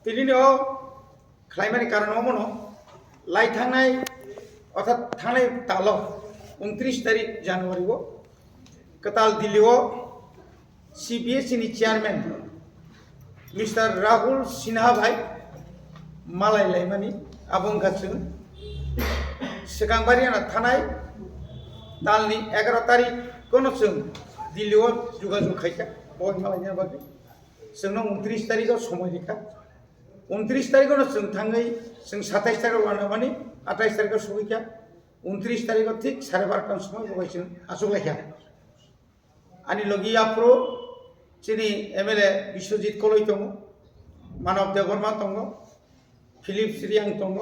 तिनिनो खालामनायनि कारणाव मनो लाई थांनाय अर्थात थांनाय ताल 29 तारिख जानुवारी कताल दिल्ली CBSE नि चेयरमैन मिस्टर राहुल सिन्हा भाई मालाय लाइमानी आबुंगाजों सिगांबारियाना थानाय तालनि 11 तारिख कोनो जों दिल्लीयाव जुगाजुग खायखा बय मालायनि बागै जोंनो 29 तारिखआव समय रेखा 29 तारिखआव जों थाङै जों 27 तारिखआव लानामानि 28 तारिखआव सहैखा 29 तारिखआव ठीक 12:30 समय बय जों आसुगलायखा आनि लगी आप्रो चिनी MLA विश्वजित कलई दङ मानव देवबर्मा दङ फिलिप श्रीयां दङ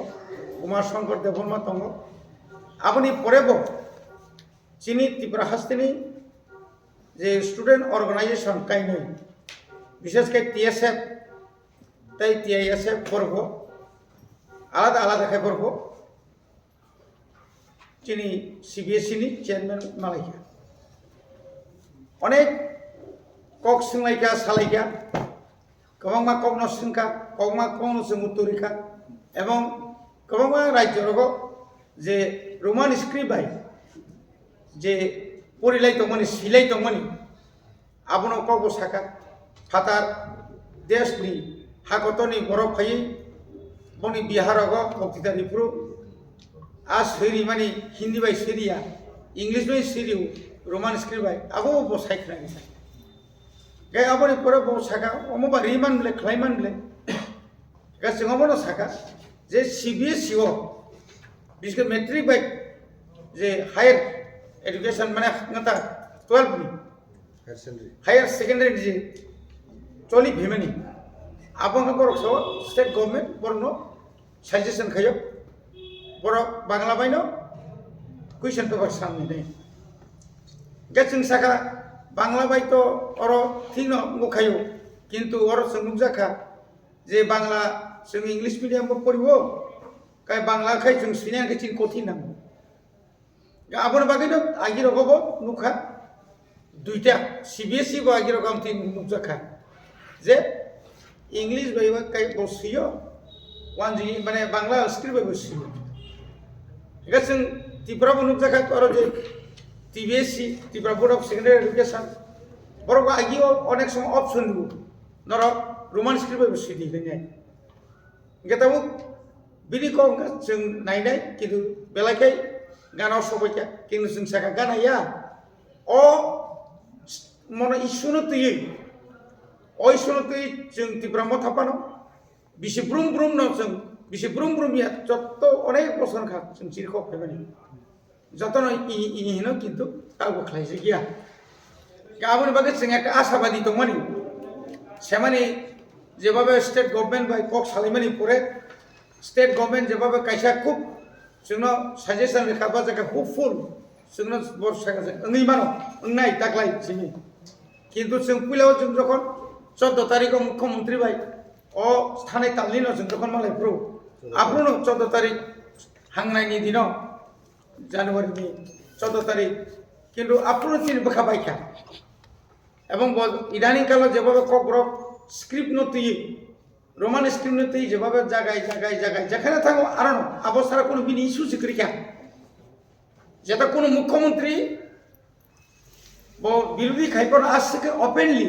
कुमार शंकर देवबर्मा दङ आबनि परेबो चिनी त्रिपुरा हास्तिनि जे स्टूडेंट ऑर्गेनाइजेशन काइनै विशेष के TSF ताई TISF वर्ग आलादा आलादा खाय वर्ग चिनी CBSE नि चेयरमैन मालायखा अनेक कक सिंलायखा सालायखा गोबांमा ककनो सिंखा ककमा ककनो जों उत्तरिखा एवं गोबांमा राज्यरगो जे रोमान स्क्रिप्ट बाय जे परिलाय दंमोन सिलाय दंमोन आबनो कगो साका फातार देशनि हागतनि बरफ फायै बनि बिहारगो बक्तिदारिफ्रु आ सैरि माने हिंदी बाय सैरिया इंग्लिश बाय सैरिउ रोमान स्क्रिप्ट बाय आबो बसायखना गैसा गे आबनि परे बसाका अमबा रिमान ब्ले क्लाइमान ब्ले गासिङाव बनो साका जे CBSE बिसके metric by J higher education माने ngata 12 ni higher secondary ji choli bhimani abang borok so state government borno suggestion khayo borok bangla baino question paper samni dai gaching saka bangla bai to oro thino ngokhayo kintu oro sunguk jaka je bangla sung english medium bo poribo kai bangla khai sung sinan ke chin kothi nam आबोर बागैनो आगिरगबो नुखा दुइटा CBSE बो आगिरगम thin नुजखा जे English बायबा काई बसियो वानजि माने Bangla script बाय बसियो गासं त्रिपुरा बो नुजखा और जे TBSE Tripura board of secondary education बरबो आगियो अनेक सम ऑप्शन दु नर रोमान स्क्रिप्ट बाय बसियो दिने गेताबो बिनि को जों नायनाय किन्तु बेलायखाय गानाव सबायखा किन्तु जों साका गानाया अ मने इसुनो तुयै अ इसुनो तुयै जों त्रिपुरा थापानो बिसि ब्रुम ब्रुम न जों बिसि ब्रुम ब्रुम या जत्त अनेक बसन खा जों जिरखौ फैबानि जतन इहिनो किन्तु ताबो खालायसे गैया गाबोन बागै जों एक आशाबादी दंमानि सेमानि जेबाबे स्टेट गभर्नमेंट बाय कक सालायमानि परे स्टेट गभर्नमेंट जेबाबे कायसा खूब जोंनो सजेशन रेखाबा जाका होपफुल जोंनो बरसागा ओंगै मानो ओंनाय दागलाय जोंनि किन्तु जों पुलाव जों जखन 14 तारिखआव मुख्यमंत्री बाय अ थानाय तालनिनो जों जखन मालायफ्रु आफ्रुनो 14 तारिख हांनायनि दिनाव जानुवारिनि 14 तारिख किन्तु आफ्रुनो दिन बखाबायखा एवं इदानी काल जेबाबे ककब्रक स्क्रिप्ट नतुयै रोमान स्क्रिप्ट नतुयै जेबाबे जागाय जेखाने थांगो आरो अबसारा कोनो बिनि इस्यु सिक्रिखा जेता कोनो मुख्यमंत्री बो विरोधी खाइपर आसके ओपनली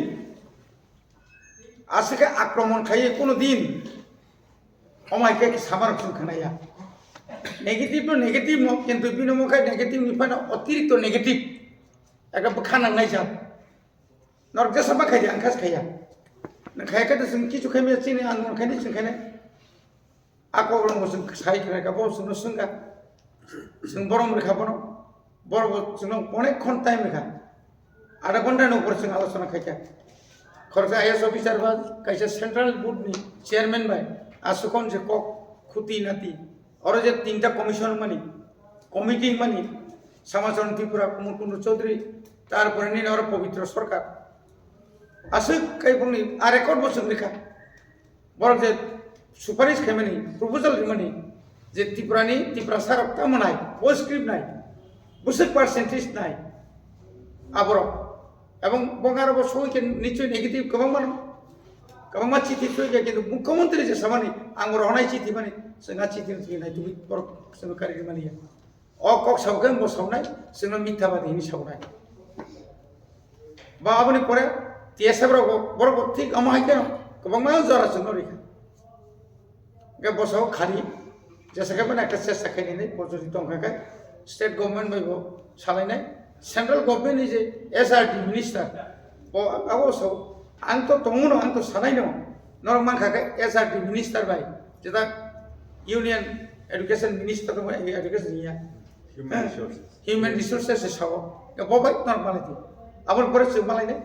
आसके आक्रमण खायै कोनो दिन अमायके सामार खुनखानाया नेगेटिव तो नेगेटिव न किन्तु बिनो मखाय नेगेटिव निफाय अतिरिक्त नेगेटिव एका बखानांनाय जा नरके साबा खायदे आंखास खाया नखायका जों किछु खायमे चिनि आं नखायने जों खायने आकरन जों साइ खायका बो जों संगा जों बरम रेखा बनो बरब जों अनेक खन टाइम रेखा आधा घंटा नपर जों आलोचना खायका खरसा IAS अफिसार बा कायसे सेंट्रल बोर्ड नि चेयरमैन बाय आसुकन जे कक खुती नाती और जे तीनटा कमिशन मानी कमिटी मानी समाजन त्रिपुरा कुमुर चौधरी तारपरे नि और पवित्र सरकार आसु कायबनि आ रेकर्ड बसुं रेखा बरक जे सुपारिश खायमानि प्रपोजल रिमानि जे त्रिपुरा सारकता मनाय वो स्क्रिप्ट नाय बुसुक पार्सेंटेज नाय आबर एवं बंगार सबाइके निश्चय नेगेटिव गोबां मानो kabangma chithi tuige kintu mukhyamantri je samani angor honai chithi mani singa chithi tuinai tu bor singa kari mani o kok sabken bo sawnai singa mithabadi ni sawnai ba aboni pore tiesabro bor thik amai keno kabangma jara singa rikha ge bosao khari jesakan একটা চেষ্টা খাইনি নেই পদ্ধতি তংখাকায় state government বাইব সালাইনাই central government is SRT minister অবশ্য আং তো তমুনো আং তো সালাইনো নরম মানখাকায় এসআরটি মিনিস্টার বাই যেটা ইউনিয়ন এডুকেশন মিনিস্টার দङ এডুকেশন ইয়া হিউম্যান রিসোর্সেস সাব ববাই নরমালিটি আবার পরে जों মালাইনাই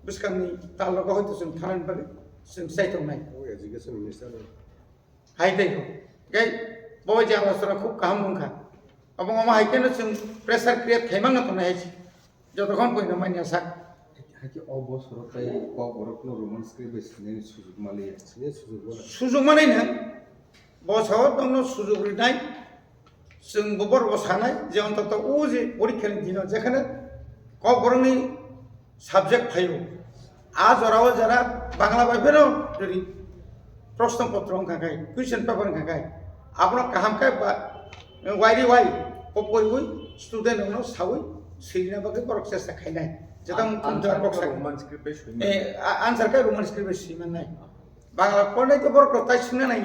বিস্কামনি তালুকা হয়তো जों থানান বাগে जों সাইতং নাই এডুকেশন মিনিস্টার হাইতাই gai bawa jalan sana খুব কাম মুখা এবং আমা হাইকেন जों প্রেসার ক্রিয়েট খাইমাং তো নাই যতক্ষণ পয়না মাইনা সাক হাকি অবসরতাই কবরকনো রোমান স্ক্রিপ্ট সিনে সুযোগ মালিয়া সুযোগ মানে না বছর দङ সুযোগ নাই जों গোবর বসানাই যে অন্তত ও যে পরীক্ষার দিন যেখানে কবরনি সাবজেক্ট ফাইও আজ ওরাও যারা বাংলা বাইবেরও যদি প্রশ্নপত্র অঙ্কাকায় কুইশন পেপার অঙ্কাকায় আপনার কাহামকায় ওয়াইরি ওয়াই পপই স্টুডেন্ট হনো সাউই সিরিনা বাকে বড় চেষ্টা খাইনাই যেটা রোমান স্ক্রিপ্টে শুনি আনসারকায় রোমান স্ক্রিপ্টে সিমান নাই বাংলা পড়াই তো বড় তাই শুনে নাই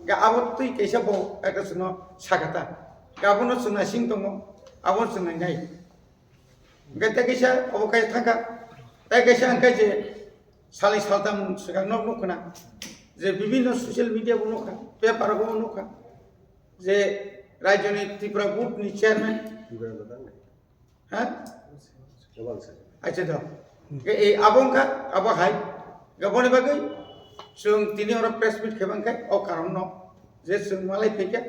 গা আবত তুই কেসা বউ একটা শুনো সাকাতা গাবনো শুনা সিং দङ আবন শুনাই নাই গাইতে কেসা অবকায় থাকা তাই কেসা আঙ্কাই যে সালি সালতাম সিগাं নকনা যে বিভিন্ন সোশ্যাল মিডিয়াবো নখা পেপারবো নখা যে রাজনীতি ত্রিপুরা বোর্ডনি চেয়ারম্যান হ্যাঁ আচ্ছা দাও এই আবংকা আবো হাই গাবনি বাগै जों তিনি ওরা প্রেস মিট খেবাंखाय ও কারণ যে जों মালাই ফেকা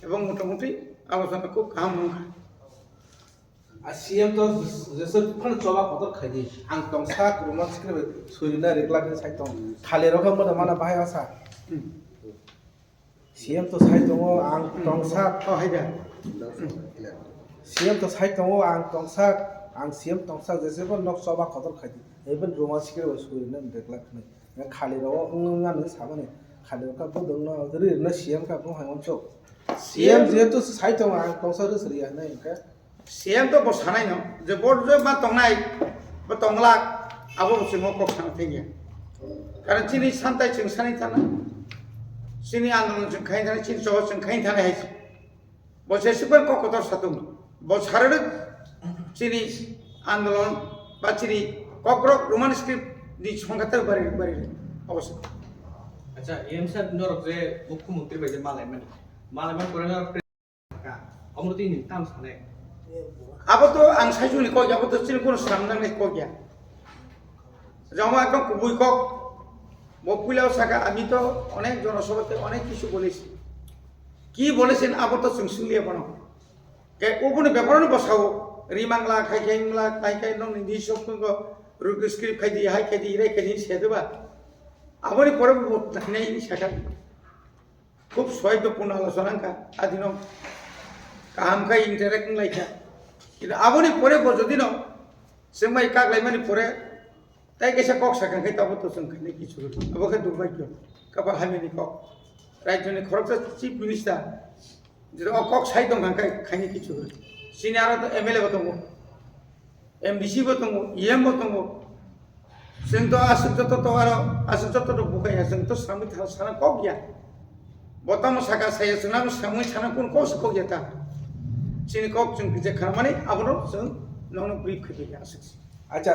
এবং মোটামুটি আলোচনা খুব কাম নখা সিএম তো যেসব ফান চবা কত খাইদি আং টংসা রোমান স্ক্রিপ্ট সরিনা রেগলাকে সাইতং খালে রকম বড় মানা বাহাই আসা সিএম তো সাইতং আং টংসা ও হাইদা সিএম তো সাইতং আং টংসা আং সিএম টংসা যেসব নক চবা কত খাইদি এইবেন রোমান স্ক্রিপ্ট সরিনা রেগলাকে খালে রও নানো সাবানে খালে রকা বদং না রিনা সিএম কা বহাই অঞ্চল সিএম যেহেতু সাইতং আং টংসা রিসরিয়া না ইনকা সিএম তো বসানাই ন যে বোর্ড যে মা তংনাই বা তংলাক আবো সিংহ কক সানা ফেগিয়া কারণ চিনি সান্তাই जों সানাই থানা চিনি আন্দোলন जों খাই থানা চিনি সহ जों খাই থানা হাইছে বসে সিপার ককতর সাতুম বসারে চিনি আন্দোলন বা চিনি ককরক রোমান স্ক্রিপ্ট দি সংঘাতে বাড়ি বাড়ি অবশ্য আচ্ছা এম স্যার নরক যে মুখ্যমন্ত্রী বাইজে মালাইমান করে নরক অমরতি নি তাম সানে আবো তো আং সাইজুনি কই আবো তো চিনি কোন সামনানে কই গিয়া জমা একদম কুবুই কক বকুলাও সাকা আমি তো অনেক জনসভাতে অনেক কিছু বলেছি কি বলেছেন আবো তো जों শুনলিয়ে বানো কে ওপনে ব্যাপারনে বসাও রিমাংলা খাইখাইংলা খাইখাই নং নিদি সবঙ্গ রুক স্ক্রিপ্ট খাইদি হাই খাইদি রে খাইদি সেদবা আবনি পরে নাই সাকা খুব সহায়তাপূর্ণ আলোচনাঙ্কা আদিন কাহামখাই ইন্টারেক্টিং লাইকা কিন্তু আবনি পরে যদি ন जों माइ कागलायमानि परे তাই কেসা কক সাকাঙ্খাই তাবো তো जों খাইনি কিছু আবকে দুর্ভাগ্য কাবা হামিনি কক রাজ্যনি খরকটা চিফ মিনিস্টার যে কক সাই দং খাই খাইনি কিছু সিনি আর তো এমএলএ বতঙ্গ এমডিসি বতঙ্গ ইএম বতঙ্গ जों তো আসুক তো আর আসুক তো বুকাইয়া जों তো সামি সানা কক গিয়া বতাম সাকা সাইয়া जोंना সামি সানা কোন কস কক গিয়া তা সিনি কক जों যে খামানি আবনো जों नौनो ब्रीफ खाइया আসুক আচ্ছা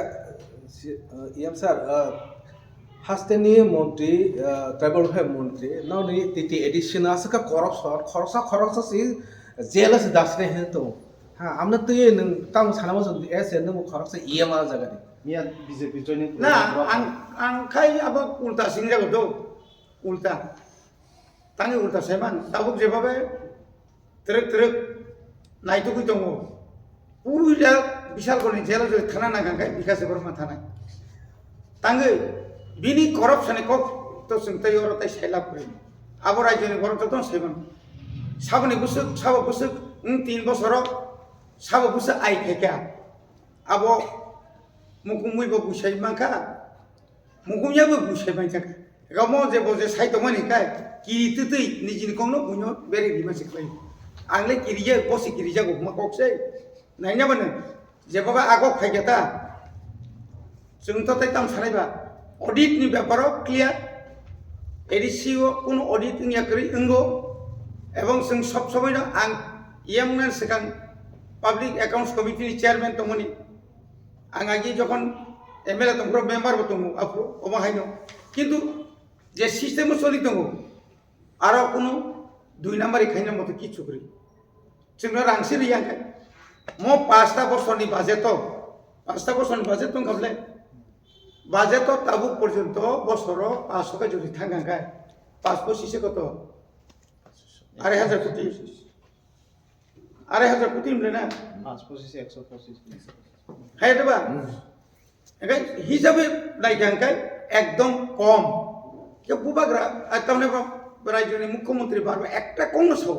ইএম স্যার হাস্তেনি মন্ত্রী ট্রাইবাল ওয়েলফেয়ার মন্ত্রী ননি তিতি এডিশন আসকা করাপশন খরচা সি জেলাস দাসনে হে তো হ্যাঁ আমরা তো এই তাম সানামো এস এন মো খরচা ইএম আর জায়গা মিয়া বিজেপি জয়নিং না আং খাই আবার উল্টা সিংরা গো উল্টা তাঙ্গে উল্টা সাইমান তাবুক যেভাবে তেরেক তেরেক নাইতুকুই দङ পুরুলিয়া বিশাল করে জেলা যদি থানা না গাঙ্গায় বিকাশ বর্মা থানায় তাঙ্গে বিনি করাপশনে কক তো जों তাই ওরা তাই সাইলাপ করে আবার রাজ্যনি বড় তো সাইবান সাবনি বুসুক সাব বুসুক 3 বছর সাব বুসুক আই খাইকা আবো মুকুমুই বু সাইমাখা মুকুমিয়াবো বুঝাইবাই থাকা গাম যে বজে সাইতমানি কাই কিরি তুই নিজের কংনো বুঝো বেরে দিমাসি খাই आंले किरिजे बसि किरिजा गुमा कक्से नायना बने जे बाबा आगो फाइगेता जों तो ताम सानायबा ऑडिट नि व्यापाराव क्लियर एडिसिओ कुन ऑडिट नि याकरि इंगो एवं जों सब समयनो आं इएमएन सिगां पाब्लिक अकाउंट्स कमिटी नि चेयरमैन तमनि आं आगि जखन एमएलए तंग्रो मेम्बार बतमु आपरो अमाहायनो किन्तु जे सिस्टेम चलि दङ आरो कुन 2 नाम्बार खाइनो मते किछु करि जोंनो रांसि रियाखाय मो 5टा बछरनि बाजेट दं गाबले बाजेट ताबुक पर्यन्त बछराव 500 का जुदि थांगाखाय 525 कत 2500 कोटी 2500 कोटी मोनले ना 525 125 हायदोबा एखाय हिसाबै नायगांखाय एकदम कम के बुबाग्रा तामने राज्यनि मुख्यमंत्री बारबा একটা কম সব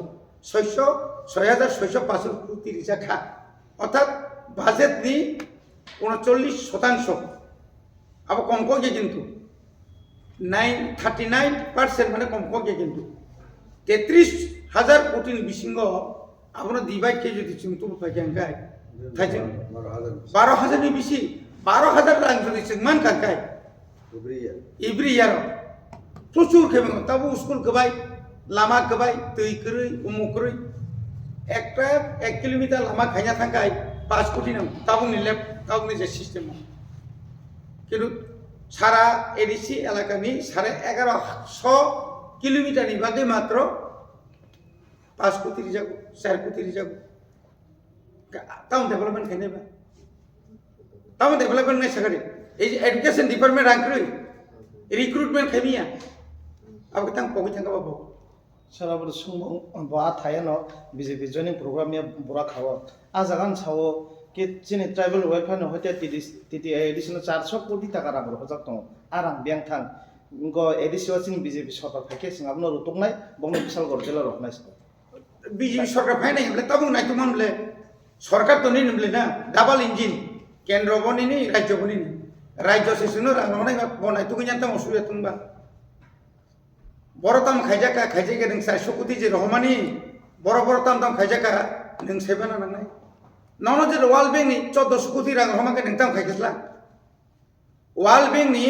6635 টাকা অর্থাৎ বাজেট নি 39% আবার কম কগে কিন্তু 39% মানে কম কগে কিন্তু 33000 কোটি বিসিঙ্গ আমরা দিবাই কে যদি চিন্তু পাইগান গায় থাইছে 12000 नि बिसि 12000 रां যদি চিমান কাকাই एभ्री यार प्रचुर खेबें तब स्कूल गबाय लामा गबाय दै करै उमुक करै একটা 1 किलोमीटर लामा खाइना थांगाय 5 कोटी नाम ताबुनि लेब ताबुनि जे सिस्टेम किन्तु सारा एडिसि एलाकानि 1150 किलोमीटरनि बादै मात्र 5 कोटी रिजागो 4 कोटी रिजागो टाउन डेभलपमेंट खाइनाबा टाउन डेभलपमेंट नै सगारि एजुकेशन डिपार्टमेंट रांख्रै रिक्रुटमेंट खाइमिया अब तंग पगि थांगा बाबू साराबर सुंग बा थायनो बीजेपी जॉइनिंग प्रोग्राम या बुरा खाओ आजागान छाओ कि चिनि ट्राइबल वेलफेयर होते टीटी एडिशनल 400 कोटी टाका रां हजाक दं आराम बेंक थां इनको एडिशनल चिनि बीजेपी सरकार फाके सिंगाबनो रुतुकनाय बंग बिशाल गरजेला रखनाय बीजेपी सरकार फायनाय हमले तब नायतो मानले सरकार तो नि नमले ना डाबल इंजिन केंद्र बनिनि राज्य बनिनि राज्य सेसनो रां हनाय बनाय तो गयान तम असुबिदा तुंबा बरताम खाइजाका खाइजाके नों 400 कोटी जे रहमानि बरताम दाम खाइजाका नों सेबाना नांनाय ननो जे वर्ल्ड बैंक नि 1400 कोटी रां रहमाके नों ताम खाइगेसला वर्ल्ड बैंक नि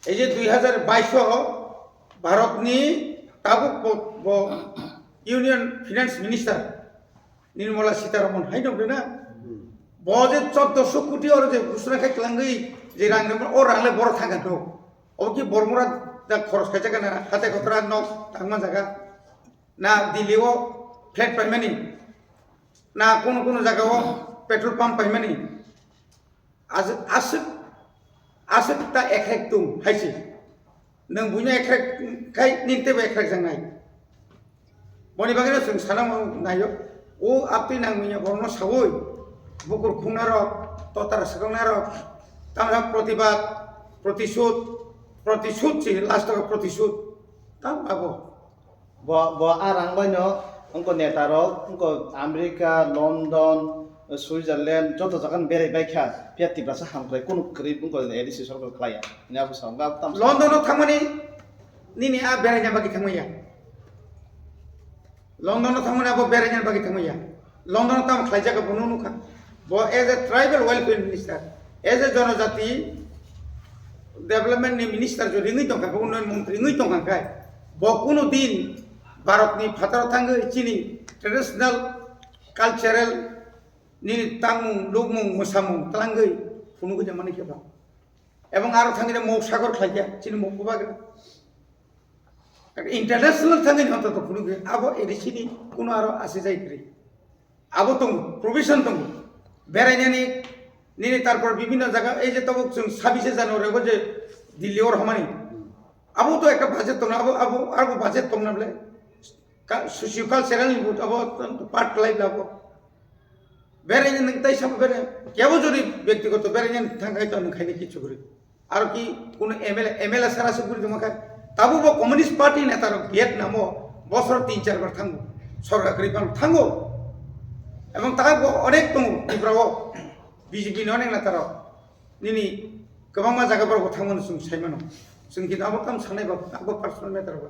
ए जे 2022 भारतनि ताबुक union finance minister Nirmala Sitharaman हाय दंना बजे 1400 कोटी और जे घोषणा खालामगै जे रां और रांले बर थागोन तो अबकि बरमरा दा खरस खायजागा ना हाते खतरा न थांमा जागा ना दिल्लीओ फ्लैट पाइमानि ना कोनो जागाओ पेट्रोल पंप पाइमानि आज आसक ता एकरेक तुम हायसि नों बुइना एकरेक खाय नितेबो एकरेक जांनाय बनि बागैनो जों सानाम नायो ओ आपति नांमिया बरनो सावै बुकुर खुंनारो ततार सगांनारो तामहा प्रतिबाद प्रतिशोध से लास्ट का प्रतिशोध तब बाबू ब आरांबायनो उनको नेतारो उनको अमेरिका लंडन स्विट्जरलैंड जो तो जगन बेरे बायखा पियाति ब्रासा हामफ्राय कोन क्रिप उनको एडिसि सरकार खाया नि आबु सांगा तम लंडन थांमानि निनि आ बेरायना बागि थांमाया लंडन थांमानि आबो बेरायना बागि थांमाया लंडन ताम खायजागा बनुनुखा ब as a tribal welfare minister as a जनजाति डेवलपमेंट मिनिस्टर जो रिंगै दंखा उन्नयन मंत्री रिंगै दंखा बकुनो दिन भारतनि फाताराव थांगो चिनि ट्रेडिशनल कल्चरल नि तांगमुं लुगमुं मोसामुं तलांगै फुनुगै जामानि केबा एवं आरो थांगिना मौसागर खायजा चिनि मौबाग्रा इंटरनेशनल थांगै नत तो फुनुगै आबो एडिसिनि कुनो आरो आसे जायग्रि आबो दं प्रोविजन दं बेरायनानि निने तारपर विभिन्न जगह ए जे तब 26 জানুয়ারি जे दिल्ली और हमानी अब तो एक बाजेट तो अब अब बाजेट तो नबले सोशियो कल्चरल अब पार्ट लाइफ अब बेरायनो नों ताइ सब बेरे केबो जदि व्यक्तिगत बेरायनो थांगाय तो नखायनो किछु करि आरो कि कोनो एमएलए सारासो गुरि दमाखा ताबो बो कम्युनिस्ट पार्टी नेतार गेट नामो बছর 3-4 बार थांगो सरकार करिबान थांगो एवं ताबो अनेक दङ बिफ्राव बीजेपी ननेंला तारो निनि गोबां मा जायगाफोराव थांमोन जों साइमानाव जों खिन्थु आबो काम साननायबाबो आबो पार्सनेल मेटारबो